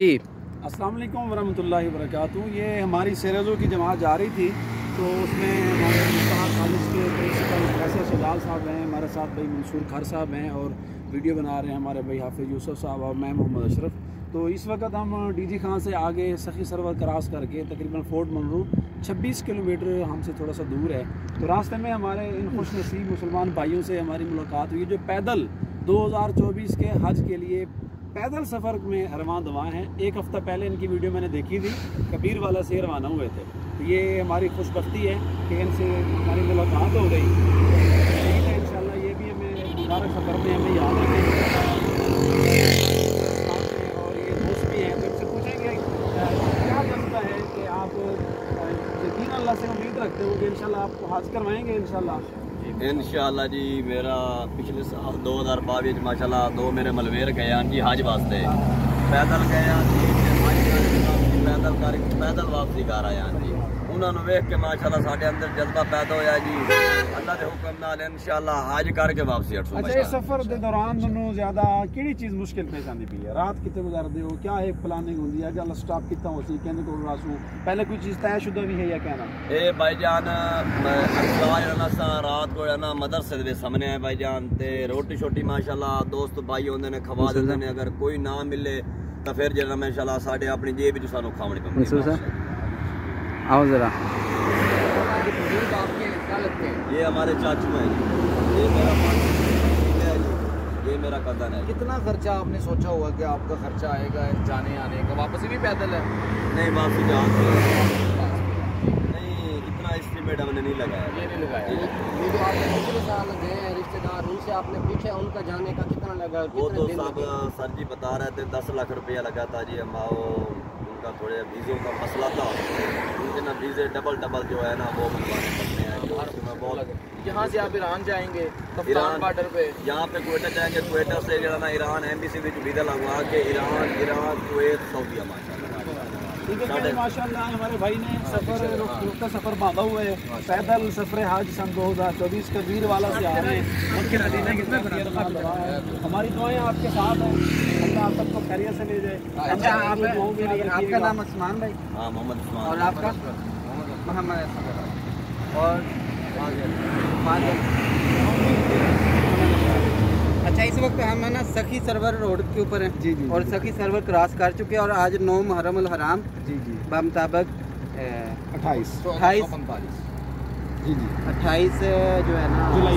जी अस्सलाम वालेकुम वरहमतुल्लाहि वबरकातुहू। ये हमारी सैरज़ों की जमात जा रही थी, तो उसमें हमारे कॉलेज के प्रिंसिपल फैसल शजाल साहब हैं, हमारे साथ भाई मंसूर खर साहब हैं और वीडियो बना रहे हैं हमारे भाई हाफिज़ यूसुफ साहब और मैं मोहम्मद अशरफ। तो इस वक्त हम डीजी खान से आगे सखी सरवर क्रॉस करके तकरीबन फोर्ट मंगरू 26 किलोमीटर हमसे थोड़ा सा दूर है। तो रास्ते में हमारे इन खुश नसीब मुसलमान भाइयों से हमारी मुलाकात हुई जो पैदल 2024 के हज के लिए पैदल सफ़र में रवाना दवा हैं। एक हफ़्ता पहले इनकी वीडियो मैंने देखी थी, कबीर वाला से रवाना हुए थे। तो ये हमारी खुशबख्ती है कि इनसे हमारी मुलाकात हो गई। ठीक है, इंशाल्लाह ये भी हमें मुबारक सफ़र में हमें याद रखेंगे और ये दोस्त भी हैं। तो इनसे पूछेंगे क्या जज्बा है कि आप यकीन अल्लाह से उम्मीद रखते हो कि इंशाल्लाह आपको हज करवाएंगे इंशाल्लाह जी। मेरा पिछले साल 2022 माशाल्लाह 2 मेरे मलवेर गए जी हज वास्ते, पैदल गए पैदल वापसी कर आया जी। उन्होंने वेख के माशाल्लाह साढ़े अंदर जज्बा पैदा होया जी, अल्लाह के हुक्म नाल इंशाल्लाह हज करके वापसी हटूं। अच्छा, इस सफर के दौरान तुहानू ज्यादा किहड़ी चीज़ मुश्किल पेश आती पई है? रात कितने गुजारदे हो? क्या एक प्लानिंग होंदी है? अगर स्टॉप कितना हो सी कहने को रासू पहले कोई चीज़ तयशुदा भी है या कहना? ए भाईजान रात को है ना मदरसे दे सामने है भाईजान, ते रोटी शोटी माशाल्लाह दोस्त भाई होंदे ने खवा देंदे ने। अगर कोई ना मिले तो फिर जरा माशाल्लाह साढ़े अपनी जेब च सानू खावनी पड़ती। आओ ज़रा। ये हमारे चाचू हैं जी, ये मेरा है जी, ये मेरा कज़न है। कितना खर्चा आपने सोचा हुआ कि आपका खर्चा आएगा जाने आने का? वापसी भी पैदल है? नहीं, वापसी जहाज नहीं, इतना एस्टिमेट हमने नहीं लगाया। ये नहीं लगाया। ये जो आपने पिछले साल गए हैं रिश्तेदार, उनसे आपने पूछा उनका जाने का कितना लगा? वो तो सब सर जी बता रहे थे 10 लाख रुपया लगा था जी। हम उनका थोड़े वीज़ों का मसला था, उनके ना वीज़े डबल जो है ना वो बनवाने पड़ते हैं जो उसमें बहुत। यहाँ से आप ईरान जाएंगे ईरान बॉर्डर पे, यहाँ पे क्वेटा जाएंगे, क्वेटा से जो है ना ईरान एम्बेसी में वीज़ा लगवा के ईरान, इराक, कुवैत, सऊदीया ठीक है। माशाल्लाह हमारे भाई ने सफ़र सफ़र बांधा हुआ है, पैदल सफ़र हज सन 2024 कबीर वाला से आ रहे हैं। उनके नतीजे कितने हमारी दुआएं आपके साथ हैं, अल्लाह आप सबको खैरियत से ले जाए। अच्छा, आपका नाम उस्मान भाई? हाँ, मोहम्मद उस्मान। और आपका? मोहम्मद। और अच्छा, इस वक्त हम है ना सखी सरवर रोड के ऊपर हैं जी जी, और सखी सरवर क्रॉस कर चुके हैं और आज 9 मुहर्रम अल हराम जी जी बमुताबिक 28 जी जी 28 जो है ना जुलाई।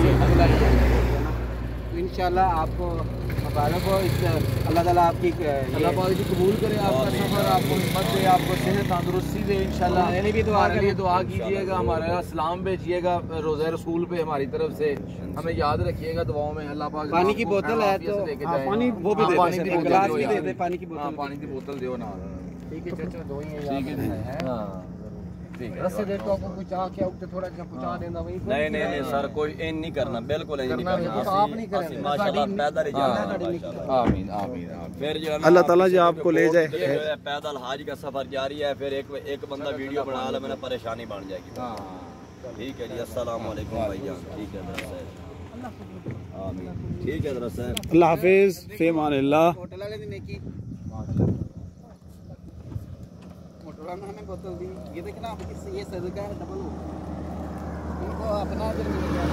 तो इंशाल्लाह आपको मुबारक हो। इस अल्लाह ताला आपकी अल्लाह पाक जी कबूल करे आपका सफ़र, आपको हिम्मत दे, आपको सेहत तंदुरुस्ती दे इंशाल्लाह। मैंने भी दुआ हमारे लिए दुआ कीजिएगा, हमारा सलाम भेजिएगा रोज़े रसूल पे हमारी तरफ से, हमें याद रखिएगा दुआओं में। अल्लाह पाक पानी की बोतल है तो पानी वो भी गिलास भी दे दे, पानी की बोतल। पानी की बोतल दो ना। ठीक है चाचा, दो ही ठीक है। हाँ ठीक है। रस्ते देर तो आपको कुछ चाह क्या उठते थोड़ा सा पहुंचा देना वहीं पर। नहीं सर, कोई इन नहीं करना, बिल्कुल इन नहीं करना। आप नहीं करें माशाल्लाह पैदल ही जाना है। आमीन आमीन। फिर जो है ना अल्लाह ताला जी आपको ले जाए। पैदल हज का सफर जारी है, फिर एक बंदा वीडियो बना ले, मैंने परेशानी बन जाएगी। ठीक है जी, अस्सलाम वालेकुम भाईजान। ठीक है, आमीन। ठीक है दरअसल, अल्लाह हाफिज़, फी अमानिल्लाह। होटल वाले ने की होटल वाले ने हमें बोतल दी। ये देखना आप, ये सदका है, डबल हो इनको अपना अजर मिलेगा।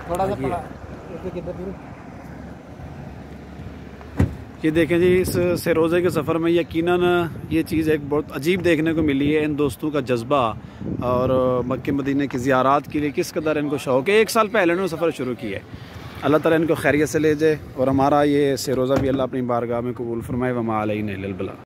थोड़ा सा पड़ा ये देखें जी, इस रोज़े के सफ़र में यकीनन ये चीज़ एक बहुत अजीब देखने को मिली है। इन दोस्तों का जज्बा और मक्के मदीने की ज़ियारात के लिए किस कदर इनको शौक़ है। 1 साल पहले इन्होंने सफ़र शुरू किया है। अल्लाह ताला इनको खैरियत से ले जाए और हमारा ये रोज़ा भी अल्लाह अपनी बारगाह में कबूल फरमाए। वमा अलैना इल्लल बलाग।